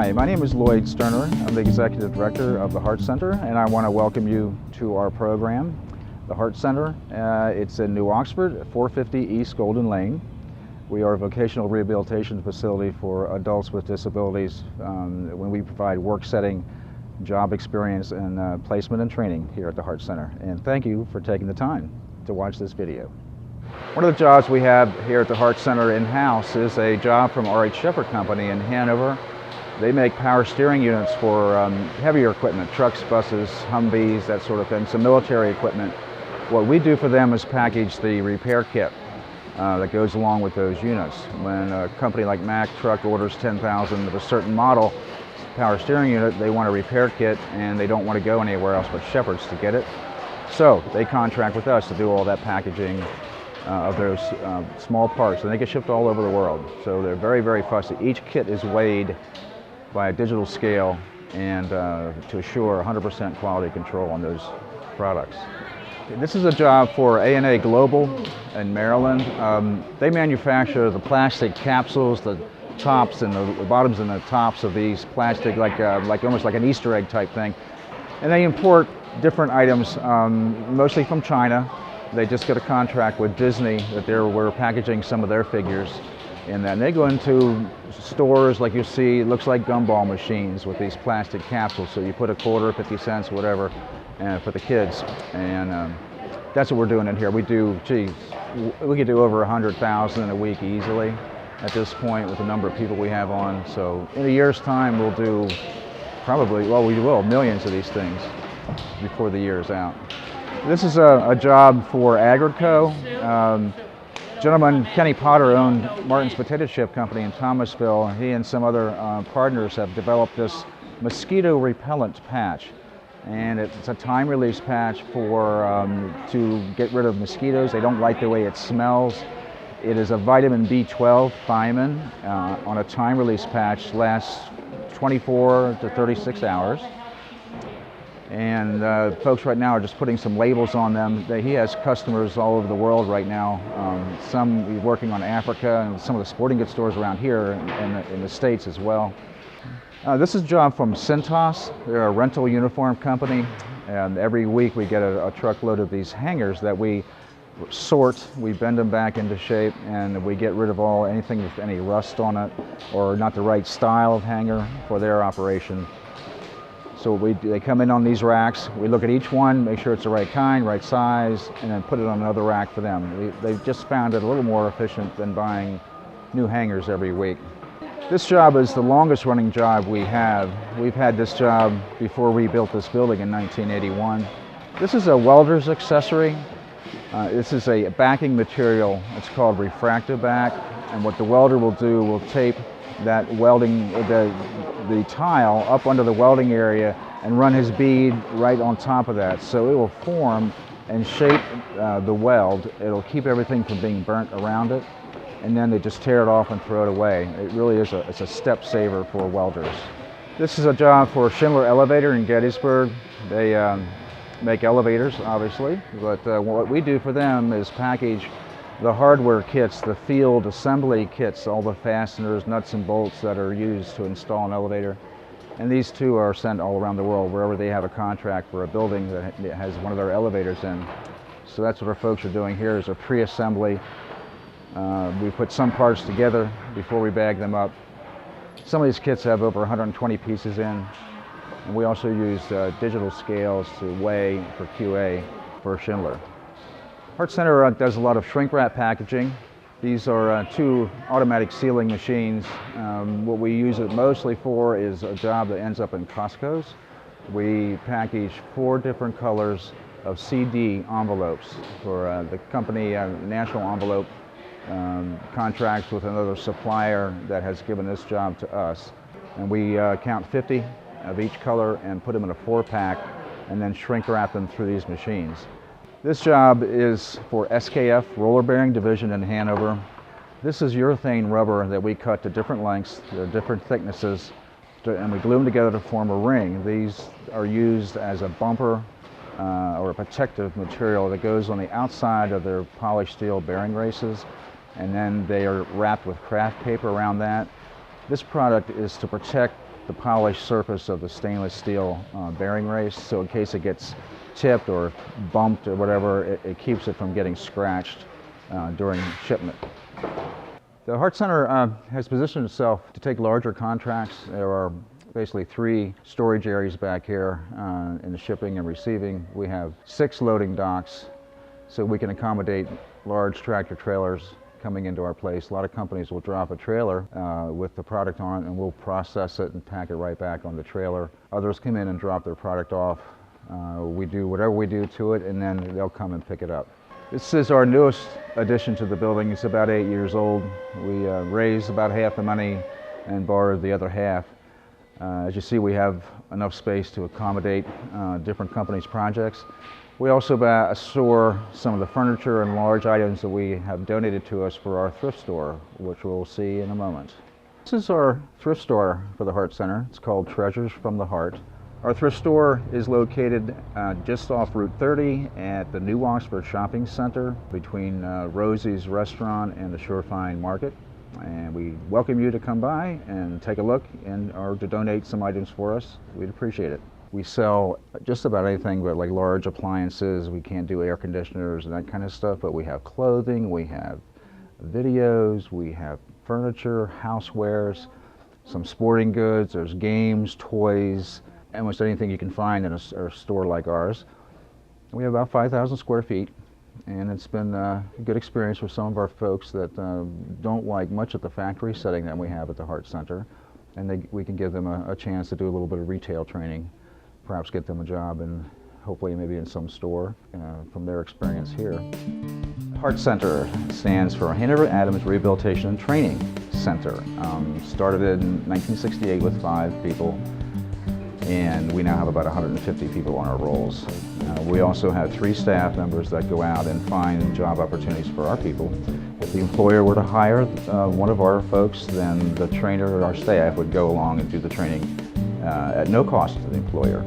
Hi, my name is Lloyd Sterner. I'm the Executive Director of the HART Center, and I want to welcome you to our program, the HART Center. It's in New Oxford, 450 East Golden Lane. We are a vocational rehabilitation facility for adults with disabilities when we provide work setting, job experience, and placement and training here at the HART Center. And thank you for taking the time to watch this video. One of the jobs we have here at the HART Center in-house is a job from RH Shepherd Company in Hanover. They make power steering units for heavier equipment, trucks, buses, Humvees, that sort of thing, some military equipment. What we do for them is package the repair kit that goes along with those units. When a company like Mack Truck orders 10,000 of a certain model power steering unit, they want a repair kit and they don't want to go anywhere else but Shepherd's to get it. So they contract with us to do all that packaging of those small parts, and they get shipped all over the world. So they're very, very fussy. Each kit is weighed by a digital scale and to assure 100% quality control on those products. This is a job for A&A Global in Maryland. They manufacture the plastic capsules, the tops and the bottoms and the tops of these plastic, like almost like an Easter egg type thing. And they import different items, mostly from China. They just get a contract with Disney that we're packaging some of their figures in that. And they go into stores like you see, it looks like gumball machines with these plastic capsules. So you put a quarter, 50 cents, whatever, for the kids. And that's what we're doing in here. We do, we could do over 100,000 in a week easily at this point with the number of people we have on. So in a year's time, we'll do probably, well, we will, millions of these things before the year's out. This is a job for Agrico. Gentleman, Kenny Potter, owned Martin's Potato Chip Company in Thomasville. He and some other partners have developed this mosquito repellent patch. And it's a time release patch to get rid of mosquitoes. They don't like the way it smells. It is a vitamin B12 thiamine on a time release patch, lasts 24 to 36 hours. And folks right now are just putting some labels on them. He has customers all over the world right now. Some he's working on Africa and some of the sporting goods stores around here in the States as well. This is a job from Cintas. They're a rental uniform company. And every week we get a truckload of these hangers that we sort, we bend them back into shape, and we get rid of anything with any rust on it or not the right style of hanger for their operation. So they come in on these racks, we look at each one, make sure it's the right kind, right size, and then put it on another rack for them. They've just found it a little more efficient than buying new hangers every week. This job is the longest running job we have. We've had this job before we built this building in 1981. This is a welder's accessory. This is a backing material. It's called refractive back, and what the welder will do will tape that welding, the tile up under the welding area and run his bead right on top of that. So it will form and shape the weld. It'll keep everything from being burnt around it, and then they just tear it off and throw it away. It really is it's a step saver for welders. This is a job for Schindler Elevator in Gettysburg. They make elevators, obviously, but what we do for them is package the hardware kits, the field assembly kits, all the fasteners, nuts and bolts that are used to install an elevator. And these two are sent all around the world, wherever they have a contract for a building that has one of their elevators in. So that's what our folks are doing here, is a pre-assembly. We put some parts together before we bag them up. Some of these kits have over 120 pieces in. And we also use digital scales to weigh for QA for Schindler. HART Center does a lot of shrink wrap packaging. These are two automatic sealing machines. What we use it mostly for is a job that ends up in Costco's. We package 4 different colors of CD envelopes for the company. National Envelope contracts with another supplier that has given this job to us. And we count 50 of each color and put them in a 4-pack and then shrink wrap them through these machines. This job is for SKF Roller Bearing Division in Hanover. This is urethane rubber that we cut to different lengths, different thicknesses, and we glue them together to form a ring. These are used as a bumper or a protective material that goes on the outside of their polished steel bearing races, and then they are wrapped with craft paper around that. This product is to protect the polished surface of the stainless steel bearing race, so in case it gets tipped or bumped or whatever, it keeps it from getting scratched during shipment. The HART Center has positioned itself to take larger contracts. There are basically 3 storage areas back here in the shipping and receiving. We have 6 loading docks, so we can accommodate large tractor trailers coming into our place. A lot of companies will drop a trailer with the product on it, and we'll process it and pack it right back on the trailer. Others come in and drop their product off. We do whatever we do to it, and then they'll come and pick it up. This is our newest addition to the building. It's about 8 years old. We raised about half the money and borrowed the other half. As you see, we have enough space to accommodate different companies' projects. We also store some of the furniture and large items that we have donated to us for our thrift store, which we'll see in a moment. This is our thrift store for the HART Center. It's called Treasures from the Heart. Our thrift store is located just off Route 30 at the New Oxford Shopping Center between Rosie's Restaurant and the Surefine Market. And we welcome you to come by and take a look or to donate some items for us. We'd appreciate it. We sell just about anything but like large appliances. We can't do air conditioners and that kind of stuff, but we have clothing, we have videos, we have furniture, housewares, some sporting goods, there's games, toys, almost anything you can find in a store like ours. We have about 5,000 square feet, and it's been a good experience for some of our folks that don't like much of the factory setting that we have at the HART Center, and we can give them a chance to do a little bit of retail training, perhaps get them a job and hopefully maybe in some store from their experience here. HART Center stands for Hanover Adams Rehabilitation and Training Center. Started in 1968 with 5 people, and we now have about 150 people on our rolls. We also have 3 staff members that go out and find job opportunities for our people. If the employer were to hire one of our folks, then the trainer or our staff would go along and do the training at no cost to the employer.